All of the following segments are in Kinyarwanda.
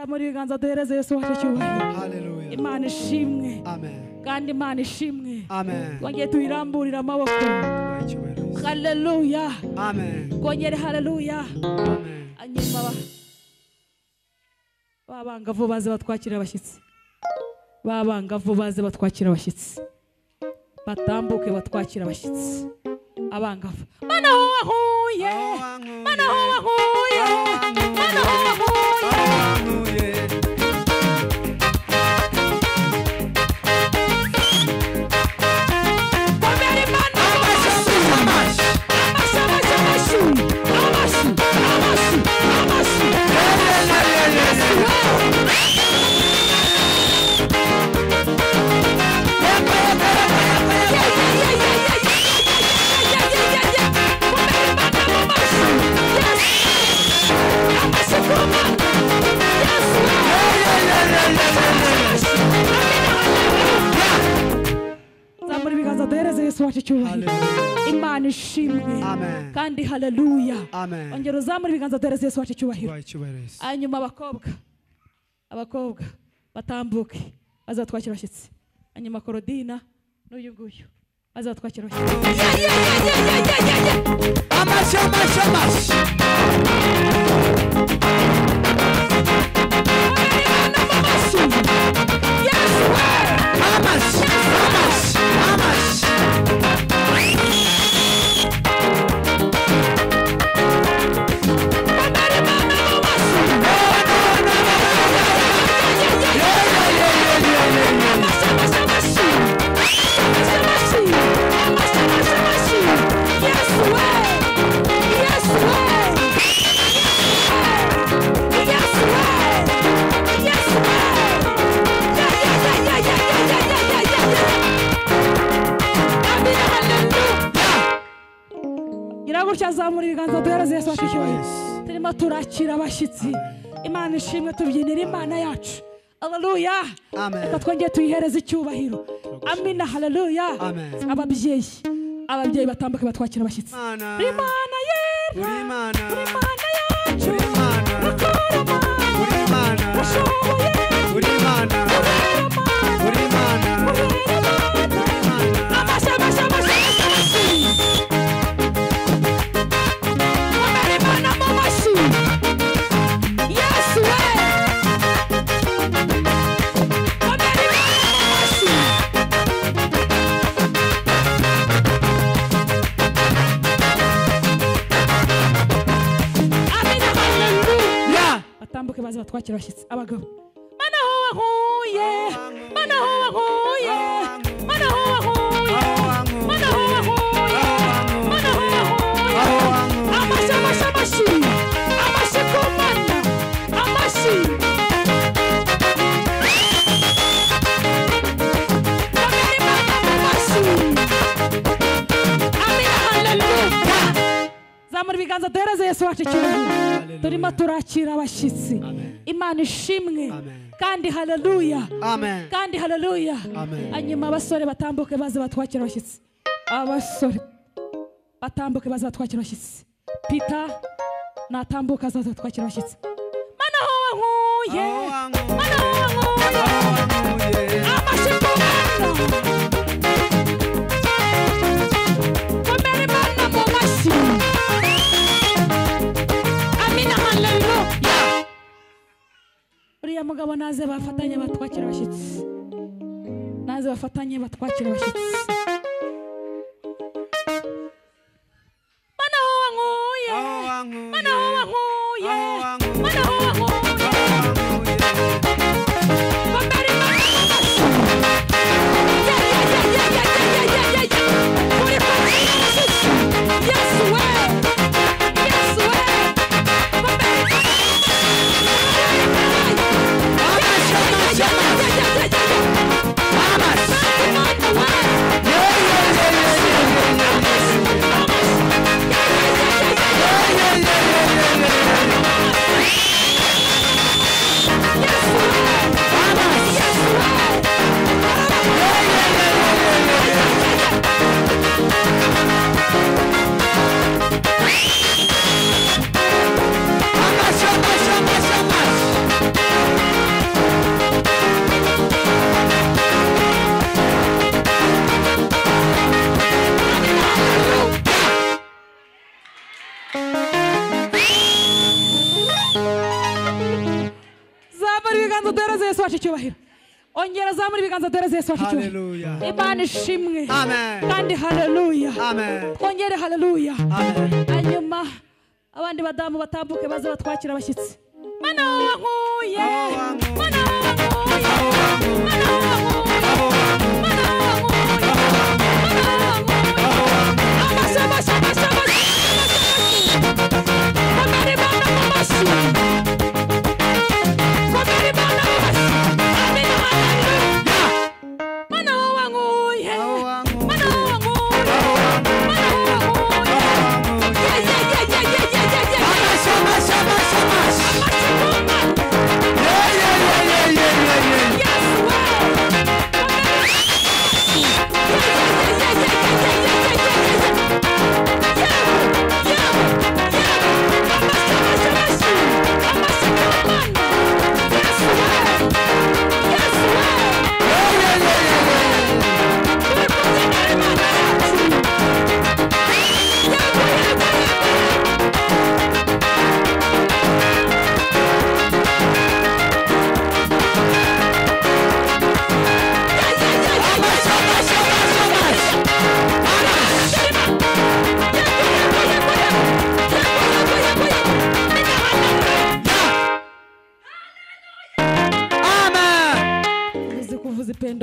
Zamura ibiganza duhereze Yesu wacu icyubahiro. Hallelujah. Imana ishimwe. Amen. Kandi Imana ishimwe. Amen. Twongeye tuyiramburira amaboko. Hallelujah. Amen. Kongere hallelujah. Amen. Anyuma babangavu baze batwakira abashyitsi. Babangavu baze batwakira abashyitsi. Batambuke batwakira abashyitsi. Abangavu. Mana ho wahuye. Mana ho wahuye. Mana ho wahuye. Imana ishimwe kandi haleluya. Ongera uzamura ibiganza duhereze Yesu wacu icyubahiro. Hanyuma abakobwa batambuke bazatwakira abashyitsi. Hanyuma Korodina n'uyu nguyu bazatwakira abashyitsi. Amashi. Zamura ibiganza duhereze Yesu wacu icyubahiro. Turimo turakira abashyitsi. Imana ishimwe tubyinira Imana yacu. Haleluya. Reka twongeye tuyihereze icyubahiro. Amina. Haleluya. Ababyeyi batambuke batwakira abashyitsi. Imana yera. Imana yacu. Baze batwakira abashyitsi. Abagabo. Mana ho wahuye. Mana ho wahuye. Mana ho wahuye. Mana ho wahuye. Mana ho wahuye. Amashi. Amashi kumana. Amashi. Amina. Hallelujah. Zamura ibiganza duhereze Yesu wacu icyubahiro. Turimo turakira abashyitsi. Imana ishimwe kandi haleluya. Kandi haleluya. Hanyuma abasore batambuke baze batwakira abashyitsi. Abasore batambuke baze batwakira abashyitsi. Peter natambuka aze batwakira abashyitsi. Mana ho wahuye. Mana ho wahuye. Amashi kumana. Komere mana mu mashi. Uriya mugabo naze bafatanye batwakira abashyitsi. Naze bafatanye batwakira abashyitsi. Mana ho wahuye. Mana ho wahuye. Mana ho wahuye. Komere mana mu mashi. Uri kwakira abashyitsi. Yesu we. Yeah. wacu icyubahiro. Ongera zamura ibiganza duhereze Yesu wacu icyubahiro. Imana ishimwe kandi haleluya. Twongere haleluya. Hanyuma abandi badamu batambuke baze batwakira abashyitsi. Mana wankuye, mana wankuye, mana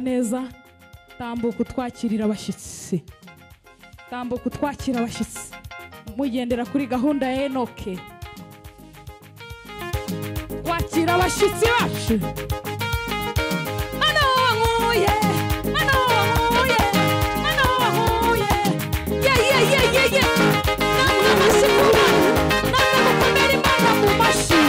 neza. Tambuka utwakirira abashyitsi. Tambuka utwakira abashyitsi. Mugendera kuri gahunda ya Enoke. Twakira abashyitsi bacu. Mana wankuye, mana wankuye, mana wankuye. Ye. Namwe amashikura. Namwe mukomere Imana mu mashi.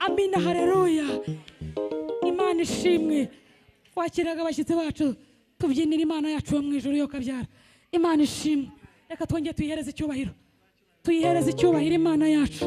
Amina, haleluya. Imana ishimwe. Wakiraga abashyitsi bacu, tubyinira Imana yacu yo mu ijuru yo kabyara. Imana ishimwe. Reka twongere tuyihereze icyubahiro. Tuyihereze icyubahiro Imana yacu.